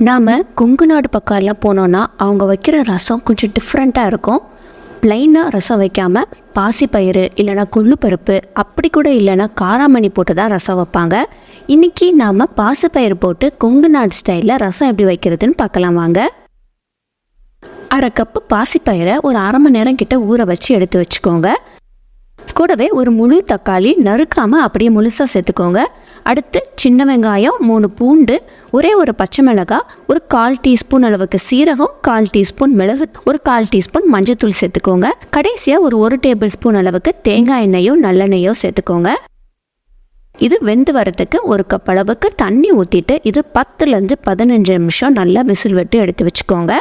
நாம் கொங்கு நாடு பக்கம்லாம் போனோன்னா அவங்க வைக்கிற ரசம் கொஞ்சம் டிஃப்ரெண்ட்டாக இருக்கும். ப்ளைனாக ரசம் வைக்காமல் பாசிப்பயிறு இல்லைனா கொள்ளுப்பருப்பு அப்படி கூட இல்லைனா காராமணி போட்டு தான் ரசம் வைப்பாங்க. இன்றைக்கி நாம் பாசிப்பயிறு போட்டு கொங்கு நாடு ஸ்டைலில் ரசம் எப்படி வைக்கிறதுன்னு பார்க்கலாம் வாங்க. அரை கப்பு பாசிப்பயிரை ஒரு அரை மணி நேரம் கிட்ட ஊற வச்சு எடுத்து வச்சுக்கோங்க. கூடவே ஒரு முழு தக்காளி நறுக்காமல் அப்படியே முழுசாக சேர்த்துக்கோங்க. அடுத்து சின்ன வெங்காயம், 3 பூண்டு, ஒரே ஒரு பச்சை மிளகாய், ஒரு 1/4 டீஸ்பூன் அளவுக்கு சீரகம், 1/4 டீஸ்பூன் மிளகு, ஒரு 1/4 டீஸ்பூன் மஞ்சத்தூள் சேர்த்துக்கோங்க. கடைசியாக ஒரு 1 டேபிள் ஸ்பூன் அளவுக்கு தேங்காய் எண்ணெயோ நல்லெண்ணெயோ சேர்த்துக்கோங்க. இது வெந்து வரத்துக்கு 1 கப் அளவுக்கு தண்ணி ஊற்றிட்டு இது 10லேருந்து 15 நிமிஷம் நல்லா விசில் விட்டு எடுத்து வச்சுக்கோங்க.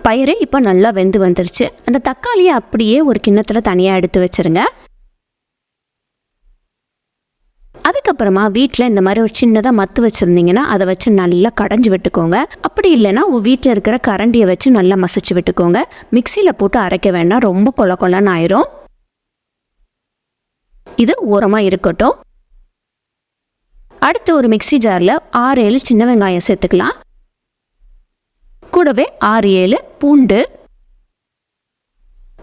பயிறு இப்போ நல்லா வெந்து வந்துருச்சு. அந்த தக்காளியை அப்படியே ஒரு கிண்ணத்தில் தனியாக எடுத்து வச்சுருங்க. அதுக்கப்புறமா வீட்டில் இந்த மாதிரி ஒரு சின்னதாக மத்து வச்சுருந்தீங்கன்னா அதை வச்சு நல்லா கடைஞ்சி விட்டுக்கோங்க. அப்படி இல்லைன்னா வீட்டில் இருக்கிற கரண்டியை வச்சு நல்லா மசிச்சு விட்டுக்கோங்க. மிக்சியில் போட்டு அரைக்க வேண்டாம், ரொம்ப கொல கொலன்னு ஆயிரும். இது ஓரமாக இருக்கட்டும். அடுத்து ஒரு மிக்சி ஜாரில் 6-7 சின்ன வெங்காயம் சேர்த்துக்கலாம். கூடவே 6-7 பூண்டு,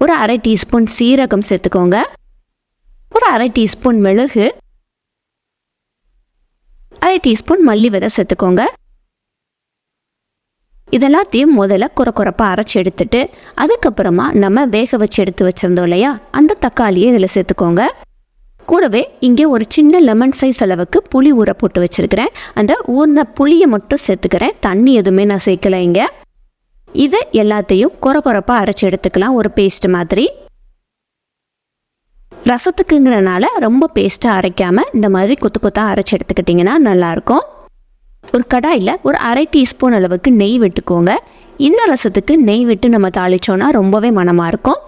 ஒரு அரை டீஸ்பூன் சீரகம் சேர்த்துக்கோங்க. ஒரு அரை டீஸ்பூன் மிளகு, அரை டீஸ்பூன் மல்லி விதை சேர்த்துக்கோங்க. இதெல்லாத்தையும் முதல்ல குறப்பாக அரைச்சி எடுத்துட்டு அதுக்கப்புறமா நம்ம வேக வச்சு எடுத்து வச்சிருந்தோம் இல்லையா, அந்த தக்காளியை இதில் சேர்த்துக்கோங்க. கூடவே இங்கே ஒரு சின்ன லெமன் சைஸ் அளவுக்கு புளி ஊற போட்டு வச்சுருக்கிறேன். அந்த ஊர்ந்த புளியை மட்டும் சேர்த்துக்கிறேன், தண்ணி எதுவுமே நான் சேர்க்கலை. இங்கே இது எல்லாத்தையும் குறப்பாக அரைச்சி எடுத்துக்கலாம், ஒரு பேஸ்ட் மாதிரி. ரசத்துக்குங்கிறனால ரொம்ப பேஸ்ட்டாக அரைக்காமல் இந்த மாதிரி கொத்தாக அரைச்சி எடுத்துக்கிட்டிங்கன்னா நல்லாயிருக்கும். ஒரு கடாயில் ஒரு அரை டீஸ்பூன் அளவுக்கு நெய் விட்டுக்கோங்க. இந்த ரசத்துக்கு நெய் விட்டு நம்ம தாளித்தோன்னா ரொம்பவே மணமாக இருக்கும்.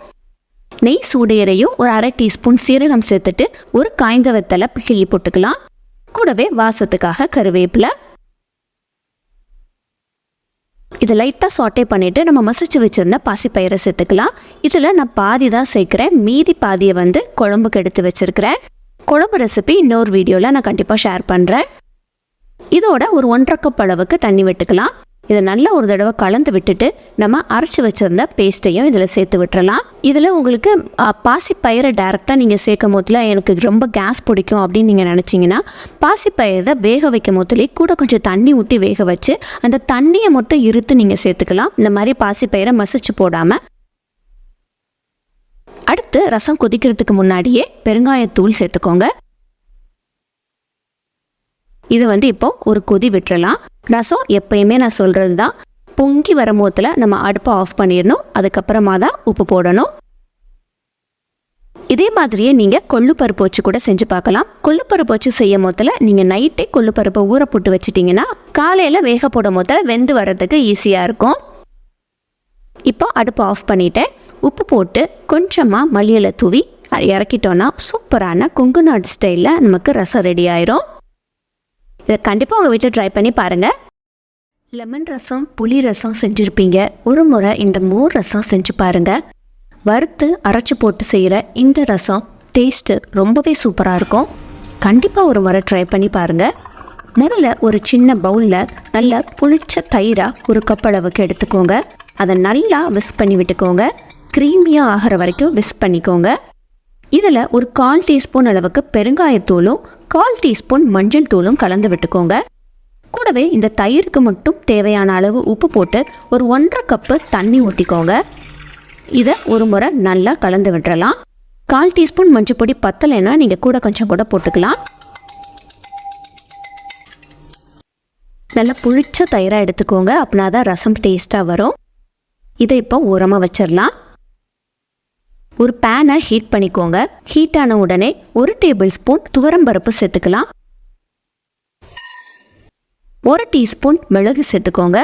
நெய் சூடேறையும் ஒரு அரை டீஸ்பூன் சீரகம் சேர்த்துட்டு ஒரு காய்ந்த வெத்தலை கிள்ளி போட்டுக்கலாம். கூடவே வாசத்துக்காக கருவேப்பிலை. இதை லைட்டாக சாட்டே பண்ணிவிட்டு நம்ம மசிச்சு வச்சுருந்த பாசிப்பயிரை சேர்த்துக்கலாம். இதில் நான் பாதி தான் சேர்க்குறேன், மீதி பாதியை குழம்புக்கு எடுத்து வச்சுருக்கிறேன். குழம்பு ரெசிபி இன்னொரு வீடியோவில் நான் கண்டிப்பாக ஷேர் பண்ணுறேன். இதோட ஒரு 1.5 கப் அளவுக்கு தண்ணி விட்டுக்கலாம். இதை நல்லா ஒரு தடவை கலந்து விட்டுட்டு நம்ம அரைச்சி வச்சுருந்த பேஸ்ட்டையும் இதில் சேர்த்து விட்டுறலாம். இதில் உங்களுக்கு பாசிப்பயிரை டைரெக்டாக நீங்கள் சேர்க்கும் போதில் எனக்கு ரொம்ப கேஸ் பிடிக்கும் அப்படின்னு நீங்கள் நினச்சிங்கன்னா பாசிப்பயிரை வேக வைக்கும் போதுலேயே கூட கொஞ்சம் தண்ணி ஊற்றி வேக வச்சு அந்த தண்ணியை மட்டும் இருத்து நீங்கள் சேர்த்துக்கலாம். இந்த மாதிரி பாசிப்பயிரை மசிச்சு போடாமல். அடுத்து ரசம் கொதிக்கிறதுக்கு முன்னாடியே பெருங்காயத்தூள் சேர்த்துக்கோங்க. இது இப்போ ஒரு கொதி விட்டுறலாம். ரசம் எப்பயுமே நான் சொல்கிறது தான், பொங்கி வரும்போதில் நம்ம அடுப்பை ஆஃப் பண்ணிடணும். அதுக்கப்புறமா தான் உப்பு போடணும். இதே மாதிரியே நீங்கள் கொள்ளுப்பருப்பு வச்சு கூட செஞ்சு பார்க்கலாம். கொள்ளுப்பருப்பு வச்சு செய்யும் போதில் நீங்கள் நைட்டே கொள்ளுப்பருப்பை ஊற போட்டு வச்சிட்டிங்கன்னா காலையில் வேக போடும் போதில் வெந்து வர்றதுக்கு ஈஸியாக இருக்கும். இப்போ அடுப்பை ஆஃப் பண்ணிவிட்டேன். உப்பு போட்டு கொஞ்சமாக மல்லியிலை தூவி இறக்கிட்டோன்னா சூப்பரான கொங்கு நாடு ஸ்டைலில் நமக்கு ரசம் ரெடி ஆயிரும். இதை கண்டிப்பாக உங்கள் வீட்டில் ட்ரை பண்ணி பாருங்கள். லெமன் ரசம், புளி ரசம் செஞ்சுருப்பீங்க. ஒரு முறை இந்த மோர் ரசம் செஞ்சு பாருங்கள். வறுத்து அரைச்சி போட்டு செய்கிற இந்த ரசம் டேஸ்ட்டு ரொம்பவே சூப்பராக இருக்கும். கண்டிப்பாக ஒரு முறை ட்ரை பண்ணி பாருங்கள். முதல்ல ஒரு சின்ன பவுலில் நல்லா புளிச்ச தயிராக 1 கப் அளவுக்கு எடுத்துக்கோங்க. அதை நல்லா விஸ்க் பண்ணி விட்டுக்கோங்க. க்ரீமியாக ஆகிற வரைக்கும் விஸ்க் பண்ணிக்கோங்க. இதில் ஒரு 1/4 டீஸ்பூன் அளவுக்கு பெருங்காயத்தூளும் 1/4 டீஸ்பூன் மஞ்சள் தூளும் கலந்து விட்டுக்கோங்க. கூடவே இந்த தயிருக்கு மட்டும் தேவையான அளவு உப்பு போட்டு ஒரு 1.5 கப்பு தண்ணி ஊற்றிக்கோங்க. இதை ஒரு முறை நல்லா கலந்து விட்டுறலாம். 1/4 டீஸ்பூன் மஞ்சள் பொடி பத்தலைன்னா நீங்கள் கூட கொஞ்சம் கூட போட்டுக்கலாம். நல்லா புளிச்ச தயிராக எடுத்துக்கோங்க, அப்படின்னா தான் ரசம் டேஸ்ட்டாக வரும். இதை இப்போ ஓரமாக வச்சிடலாம். ஒரு பேனை ஹீட் பண்ணிக்கோங்க. ஹீட் ஆன உடனே 1 டேபிள் ஸ்பூன் துவரம்பருப்பு சேர்த்துக்கலாம். 1 டீஸ்பூன் மிளகு சேர்த்துக்கோங்க.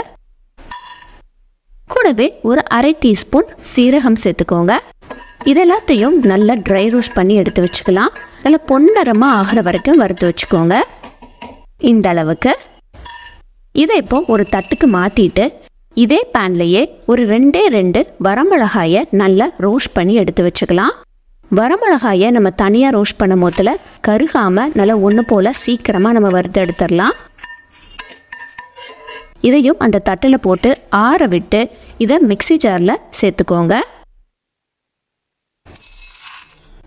கூடவே ஒரு அரை டீஸ்பூன் சீரகம் சேர்த்துக்கோங்க. இதெல்லாத்தையும் நல்லா ட்ரை ரோஸ்ட் பண்ணி எடுத்து வச்சுக்கலாம். நல்லா பொன்னரமாக ஆகிற வரைக்கும் வறுத்து வச்சுக்கோங்க. இந்த அளவுக்கு. இதை இப்போ ஒரு தட்டுக்கு மாற்றிட்டு இதே பேன்லேயே ஒரு 2 வரமிளகாயை நல்லா ரோஸ்ட் பண்ணி எடுத்து வச்சுக்கலாம். வரமிளகாயை நம்ம தனியாக ரோஸ்ட் பண்ணும் போதில் கருகாமல் நல்லா ஒன்று போல் சீக்கிரமாக நம்ம வறுத்து எடுத்துடலாம். இதையும் அந்த தட்டில் போட்டு ஆற விட்டு இதை மிக்ஸி ஜாரில் சேர்த்துக்கோங்க.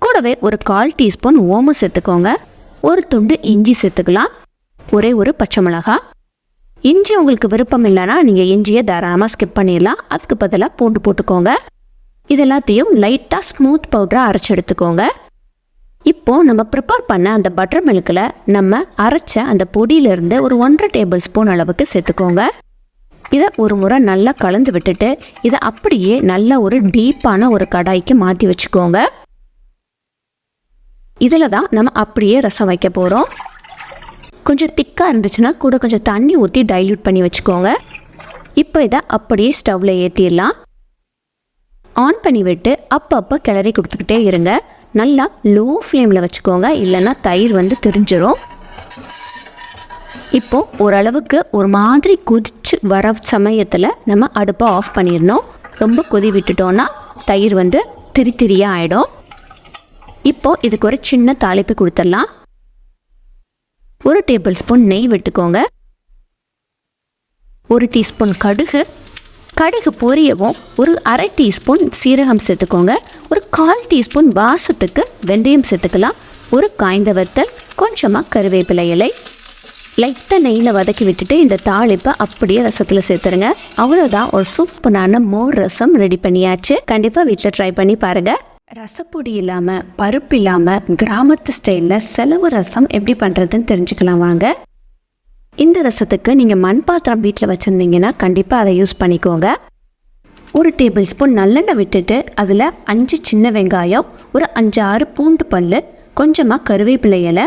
கூடவே ஒரு 1/4 டீஸ்பூன் ஓமம் சேர்த்துக்கோங்க. ஒரு துண்டு இஞ்சி சேர்த்துக்கலாம். ஒரே ஒரு பச்சை மிளகாய். இஞ்சி உங்களுக்கு விருப்பம் இல்லைன்னா நீங்கள் இஞ்சியை தாராளமாக ஸ்கிப் பண்ணிடலாம். அதுக்கு பதிலாக பூண்டு போட்டுக்கோங்க. இது எல்லாத்தையும் லைட்டாக ஸ்மூத் பவுடராக அரைச்சி எடுத்துக்கோங்க. இப்போது நம்ம ப்ரிப்பேர் பண்ண அந்த பட்டர் மில்கில் நம்ம அரைச்ச அந்த பொடியிலேருந்து ஒரு 1.5 டேபிள் ஸ்பூன் அளவுக்கு சேர்த்துக்கோங்க. இதை ஒரு முறை நல்லா கலந்து விட்டுட்டு இதை அப்படியே நல்ல ஒரு டீப்பான ஒரு கடாய்க்கு மாற்றி வச்சுக்கோங்க. இதில் தான் நம்ம அப்படியே ரசம் வைக்க போகிறோம். கொஞ்சம் திக்காக இருந்துச்சுன்னா கூட கொஞ்சம் தண்ணி ஊற்றி டைல்யூட் பண்ணி வச்சுக்கோங்க. இப்போ இதை அப்படியே ஸ்டவ்வில் ஏற்றிடலாம். ஆன் பண்ணி விட்டு அப்பப்போ கிளறி கொடுத்துக்கிட்டே இருங்க. நல்லா லோ ஃப்ளேமில் வச்சுக்கோங்க, இல்லைன்னா தயிர் திரிஞ்சிரும். இப்போது ஓரளவுக்கு ஒரு மாதிரி கொதிச்சு வர சமயத்தில் நம்ம அடுப்பை ஆஃப் பண்ணிடணும். ரொம்ப கொதி விட்டுட்டோன்னா தயிர் திரியாக ஆகிடும். இப்போது இதுக்கு ஒரு சின்ன தாளிப்பு கொடுத்துடலாம். 1 டேபிள் ஸ்பூன் நெய் விட்டுக்கோங்க. 1 டீஸ்பூன் கடுகு பொரியவும் ஒரு 1/2 டீஸ்பூன் சீரகம் சேர்த்துக்கோங்க. ஒரு 1/4 டீஸ்பூன் வாசத்துக்கு வெந்தயம் சேர்த்துக்கலாம். ஒரு காய்ந்த வத்தல், கொஞ்சமாக கருவேப்பிலை இலை. லைட்டாக நெய்யில் வதக்கி விட்டுட்டு இந்த தாளிப்பை அப்படியே ரசத்தில் சேர்த்துருங்க. அவ்வளோதான், ஒரு சூப்பரான மோர் ரசம் ரெடி பண்ணியாச்சு. கண்டிப்பாக வீட்டில் ட்ரை பண்ணி பாருங்கள். ரசப்பொடி இல்லாமல், பருப்பு இல்லாமல், கிராமத்து ஸ்டைலில் செலவு ரசம் எப்படி பண்ணுறதுன்னு தெரிஞ்சுக்கலாம் வாங்க. இந்த ரசத்துக்கு நீங்கள் மண் பாத்திரம் வீட்டில் வச்சுருந்தீங்கன்னா கண்டிப்பாக அதை யூஸ் பண்ணிக்கோங்க. 1 டேபிள் ஸ்பூன் நல்லெண்ணெய் விட்டுட்டு அதில் 5 சின்ன வெங்காயம், ஒரு 5-6 பூண்டு பல், கொஞ்சமாக கருவேப்பிலை இலை,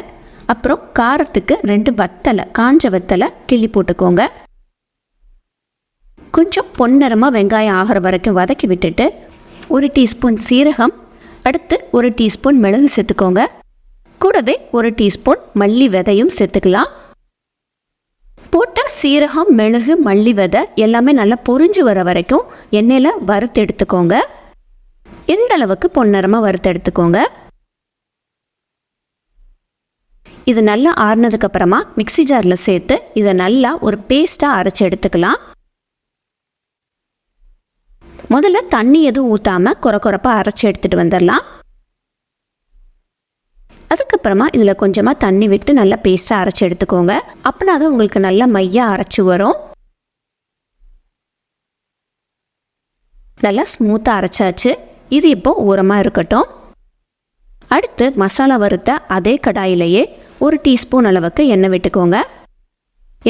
அப்புறம் காரத்துக்கு 2 வத்தலை, காஞ்ச வத்தலை கிள்ளி போட்டுக்கோங்க. கொஞ்சம் பொன்னிறமாக வெங்காயம் ஆகிற வரைக்கும் வதக்கி விட்டுட்டு 1 டீஸ்பூன் சீரகம், அடுத்து 1 டீஸ்பூன் மிளகு சேர்த்துக்கோங்க. கூடவே 1 டீஸ்பூன் மல்லி விதையும் சேர்த்துக்கலாம். போட்ட சீரகம், மிளகு, மல்லி விதை எல்லாமே நல்லா பொரிஞ்சு வர வரைக்கும் எண்ணெயில் வறுத்து எடுத்துக்கோங்க. எந்த அளவுக்கு பொன்னிறமாக வறுத்து எடுத்துக்கோங்க. இது நல்லா ஆறுனதுக்கப்புறமா மிக்ஸி ஜாரில் சேர்த்து இதை நல்லா ஒரு பேஸ்ட்டாக அரைச்சி எடுத்துக்கலாம். முதல்ல தண்ணி எதுவும் ஊற்றாமல் கொரப்பாக அரைச்சி எடுத்துகிட்டு வந்துடலாம். அதுக்கப்புறமா இதில் கொஞ்சமாக தண்ணி விட்டு நல்லா பேஸ்ட்டாக அரைச்சி எடுத்துக்கோங்க. அப்படின்னா தான் உங்களுக்கு நல்லா மையாக அரைச்சி வரும். நல்லா ஸ்மூத்தாக அரைச்சாச்சு. இது இப்போது ஓரமாக இருக்கட்டும். அடுத்து மசாலா வறுத்த அதே கடாயிலேயே 1 டீஸ்பூன் அளவுக்கு எண்ணெய் விட்டுக்கோங்க.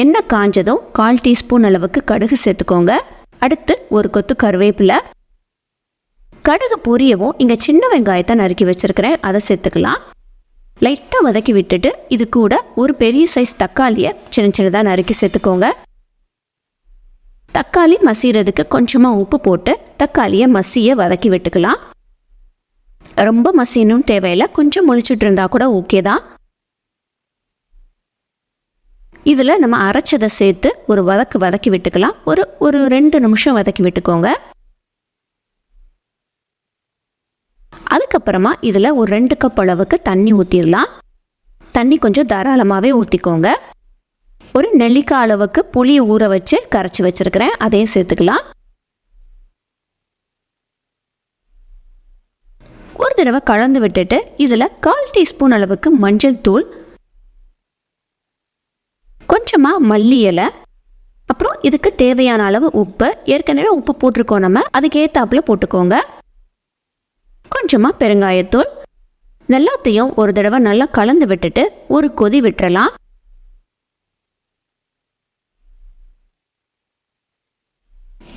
எண்ணெய் காஞ்சதும் 1/4 டீஸ்பூன் அளவுக்கு கடுகு சேர்த்துக்கோங்க. அடுத்து ஒரு கொத்து கருவேப்பிலை. கடுகு பொரியவும் இங்கே சின்ன வெங்காயத்தை நறுக்கி வச்சுருக்கிறேன், அதை சேர்த்துக்கலாம். லைட்டாக வதக்கி விட்டுட்டு இது கூட ஒரு பெரிய சைஸ் தக்காளியை சின்னதாக நறுக்கி சேர்த்துக்கோங்க. தக்காளி மசிகிறதுக்கு கொஞ்சமாக உப்பு போட்டு தக்காளியை மசிய வதக்கி விட்டுக்கலாம். ரொம்ப மசியணும் தேவையில்லை, கொஞ்சம் முழிச்சிட்டு இருந்தால் கூட ஓகே தான். இதில் நம்ம அரைச்சதை சேர்த்து ஒரு வதக்கி விட்டுக்கலாம். ஒரு 2 நிமிஷம் வதக்கி விட்டுக்கோங்க. அதுக்கப்புறமா இதில் ஒரு 2 கப் அளவுக்கு தண்ணி ஊற்றிடலாம். தண்ணி கொஞ்சம் தாராளமாகவே ஊற்றிக்கோங்க. ஒரு நெல்லிக்காய் அளவுக்கு புளியை ஊற வச்சு கரைச்சி வச்சுருக்கிறேன், அதையும் சேர்த்துக்கலாம். ஒரு தடவை கலந்து விட்டுட்டு இதில் 1/4 டீஸ்பூன் அளவுக்கு மஞ்சள் தூள், கொஞ்சமாக மல்லி இலை, அப்புறம் இதுக்கு தேவையான அளவு உப்பு. ஏற்கனவே உப்பு போட்டிருக்கோம் நம்ம, அதுக்கு ஏற்றாப்புல போட்டுக்கோங்க. கொஞ்சமாக பெருங்காயத்தூள். எல்லாத்தையும் ஒரு தடவை நல்லா கலந்து விட்டுட்டு ஒரு கொதி விட்டுறலாம்.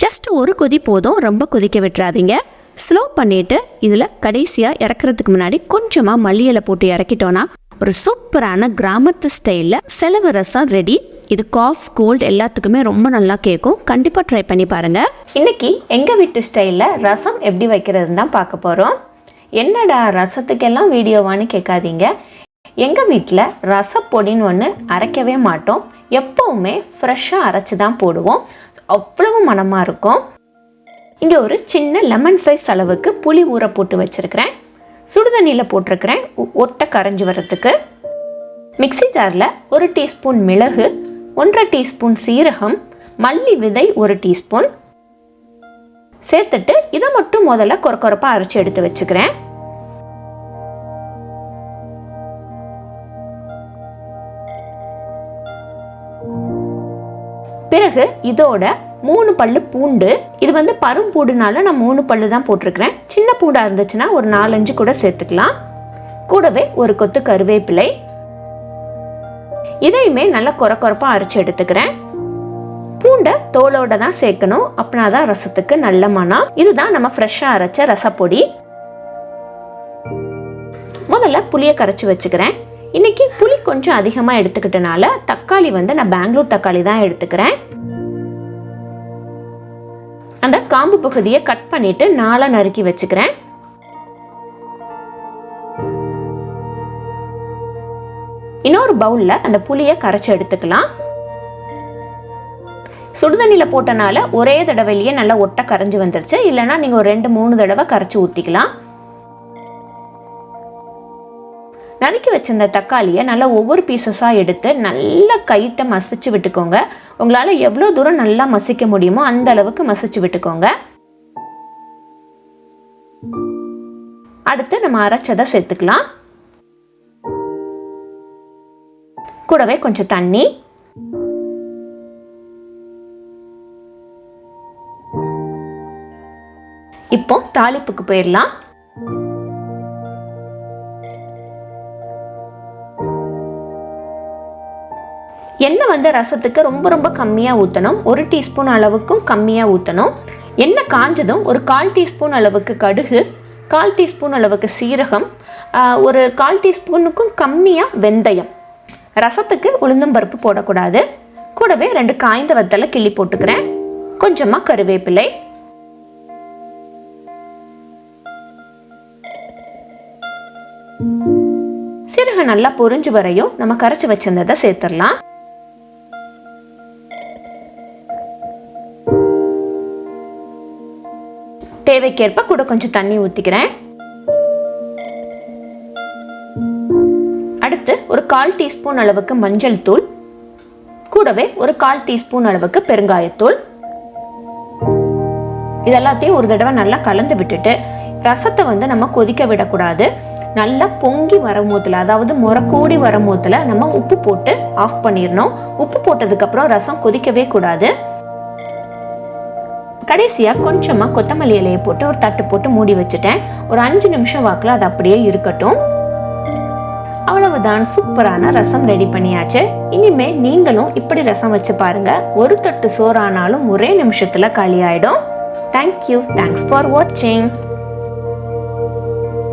ஜஸ்ட் ஒரு கொதி போதும், ரொம்ப கொதிக்க விட்டுறாதீங்க. ஸ்லோ பண்ணிவிட்டு இதில் கடைசியாக இறக்குறதுக்கு முன்னாடி கொஞ்சமாக மல்லி இலை போட்டு இறக்கிட்டோன்னா ஒரு சூப்பரான கிராமத்து ஸ்டைலில் செலவு ரசம் ரெடி. இது காஃப், கோல்டு எல்லாத்துக்குமே ரொம்ப நல்லா கேட்கும். கண்டிப்பாக ட்ரை பண்ணி பாருங்கள். இன்றைக்கி எங்கள் வீட்டு ஸ்டைலில் ரசம் எப்படி வைக்கிறதுன்னு தான் பார்க்க போகிறோம். என்னடா ரசத்துக்கெல்லாம் வீடியோவான்னு கேட்காதீங்க. எங்கள் வீட்டில் ரசப்பொடின்னு ஒன்று அரைக்கவே மாட்டோம். எப்போவுமே ஃப்ரெஷ்ஷாக அரைச்சி தான் போடுவோம். அவ்வளவு மணமாக இருக்கும். இங்கே ஒரு சின்ன லெமன் சைஸ் அளவுக்கு புளி ஊற போட்டு வச்சுருக்கிறேன். சுடுதண்ணியில் போட்டிருக்கிறேன் ஒட்டை கரைஞ்சி வர்றதுக்கு. மிக்ஸி ஜாரில் 1 டீஸ்பூன் மிளகு, 1.5 டீஸ்பூன் சீரகம், மல்லி விதை 1 டீஸ்பூன் சேர்த்துட்டு இதை மட்டும் முதல்ல கொரப்பாக அரைச்சி எடுத்து வச்சுக்கிறேன். பிறகு இதோட 3 பல்லு பூண்டு, இது வந்து பரும்பூடுனால நான் 3 பல்லு தான் போட்டிருக்கிறேன். சின்ன பூண்டாக இருந்துச்சுன்னா ஒரு 4-5 கூட சேர்த்துக்கலாம். கூடவே ஒரு கொத்து கருவேப்பிலை, இதையுமே நல்லா கொரப்பாக அரைச்சி எடுத்துக்கிறேன். பூண்டை தோலோட தான் சேர்க்கணும், அப்படின்னா தான் ரசத்துக்கு நல்ல மனம். இதுதான் நம்ம ஃப்ரெஷ்ஷாக அரைச்ச ரசப்பொடி. முதல்ல புளியை கரைச்சி வச்சுக்கிறேன். இன்னைக்கு புளி கொஞ்சம் அதிகமாக எடுத்துக்கிட்டனால தக்காளி வந்து நான் பெங்களூர் தக்காளி தான் எடுத்துக்கிறேன். அந்த காம்பு பகுதியை கட் பண்ணிட்டு 4 நறுக்கி வச்சுக்கிறேன். இன்னொரு பவுல்ல அந்த புளியை கரைச்சி எடுத்துக்கலாம். சுடுதண்ணியில் போட்டனால ஒரே தடவையிலேயே நல்லா ஒட்டை கரைஞ்சி வந்துருச்சு. இல்லைன்னா நீங்கள் ஒரு 2-3 தடவை கரைச்சி ஊற்றிக்கலாம். நறுக்கி வச்சிருந்த தக்காளியை நல்லா ஒவ்வொரு பீசஸாக எடுத்து நல்லா கைட்ட மசிச்சு விட்டுக்கோங்க. உங்களால் எவ்வளோ தூரம் நல்லா மசிக்க முடியுமோ அந்த அளவுக்கு மசிச்சு விட்டுக்கோங்க. அடுத்து நம்ம அரைச்சதை சேர்த்துக்கலாம். கூடவே கொஞ்சம் தண்ணி, இப்போ தாளிப்புக்கு போயிடலாம். எண்ணெய் வந்து ரசத்துக்கு ரொம்ப கம்மியாக ஊற்றணும். 1 டீஸ்பூன் அளவுக்கும் கம்மியாக ஊற்றணும். எண்ணெய் காஞ்சதும் ஒரு 1/4 டீஸ்பூன் அளவுக்கு கடுகு, 1/4 டீஸ்பூன் அளவுக்கு சீரகம், ஒரு 1/4 டீஸ்பூனுக்கும் கம்மியாக வெந்தயம். ரசத்துக்கு உளுந்தம்பருப்பு போடக்கூடாது. கூடவே 2 காய்ந்த வத்தலை கிள்ளி போட்டுக்கிறேன். கொஞ்சமாக கருவேப்பிலை, சீரகம் நல்லா பொரிஞ்சு வரையும் நம்ம கரைச்சி வச்சிருந்ததை சேர்த்துடலாம். தேவைக்கேற்ப கூட கொஞ்சம் தண்ணி ஊற்றிக்கிறேன். அடுத்து ஒரு 1/4 டீஸ்பூன் அளவுக்கு மஞ்சள் தூள், கூடவே ஒரு 1/4 டீஸ்பூன் அளவுக்கு பெருங்காயத்தூள். இதெல்லாத்தையும் ஒரு தடவை நல்லா கலந்து விட்டுட்டு ரசத்தை வந்து நம்ம கொதிக்க விடக்கூடாது. நல்லா பொங்கி வரும்போதுல, அதாவது முறக்கூடி வரும்போதுல நம்ம உப்பு போட்டு ஆஃப் பண்ணிடணும். உப்பு போட்டதுக்கப்புறம் ரசம் கொதிக்கவே கூடாது. கடைசியாக கொஞ்சமாக கொத்தமல்லி இலையை போட்டு ஒரு தட்டு போட்டு மூடி வச்சுட்டேன். ஒரு 5 நிமிஷம் வாக்கில் அது அப்படியே இருக்கட்டும். அவ்வளவுதான், சூப்பரான ரசம் ரெடி பண்ணியாச்சு. இனிமே நீங்களும் இப்படி ரசம் வச்சு பாருங்க. ஒரு தட்டு சோறானாலும் ஒரே நிமிஷத்துல காலி ஆயிடும். தேங்க்யூ, தேங்க்ஸ் ஃபார் வாட்சிங்.